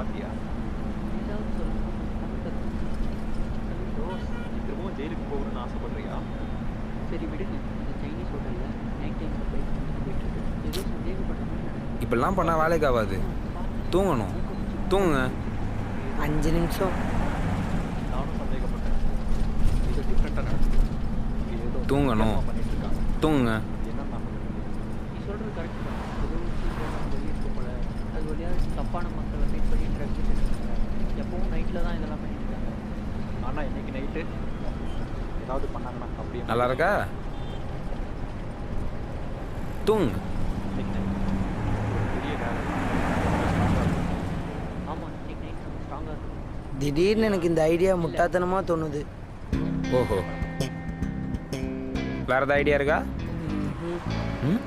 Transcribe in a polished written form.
பார்த்தியா? ஏதாவது சொல்லுங்க. ரோஸ், நீ திரும்பவும் ஜெயிலுக்கு போகணும்னு ஆசைப்படுறியா? சரி விடுங்க. இந்த சைனீஸ் ஹோட்டல்ல நைட் டைம்ல பைக் போயிட்டு இருக்கு. ஏதோ சந்தேகப்பட்ட மாதிரி நடக்குது. இப்படிலாம் பண்ணால் வேலைக்கு ஆகாது. தூங்கணும். தூங்குங்க. 5 நிமிஷம். நானும் சந்தேகப்பட்டேன். இது டிஃப்ரெண்ட்டாக நடக்குது. இங்க ஏதோ தூங்கணும். பண்ணிட்டு இருக்காங்க. தூங்குங்க. என்னன்னா நீ சொல்றது கரெக்ட் தான். ஏதோ சீக்கிரம் வெளியே இருக்க போல. அது வழியாக தப்பான மக்களை மீட் பண்ணி ட்ரக்ஸ் எடுத்துருக்காங்க. எப்பவும் நைட்டில் தான் இதெல்லாம் பண்ணிட்டு இருக்காங்க. ஆனால் இன்னைக்கு நைட்டு ஏதாவது பண்ணாங்கன்னா அப்படியே நல்லா இருக்கா? தூங்குங்க. இன்னைக்கு நைட் ஒரு பெரிய வேலை. ஆமாம், இன்னைக்கு நைட் நம்ம ஸ்ட்ராங்காக இருக்கும். திடீர்னு எனக்கு இந்த ஐடியா முட்டாத்தனமா தோணுது. ஓஹோ, வேறு ஏதாவது ஐடியா இருக்கா? ம்ஹும். ம்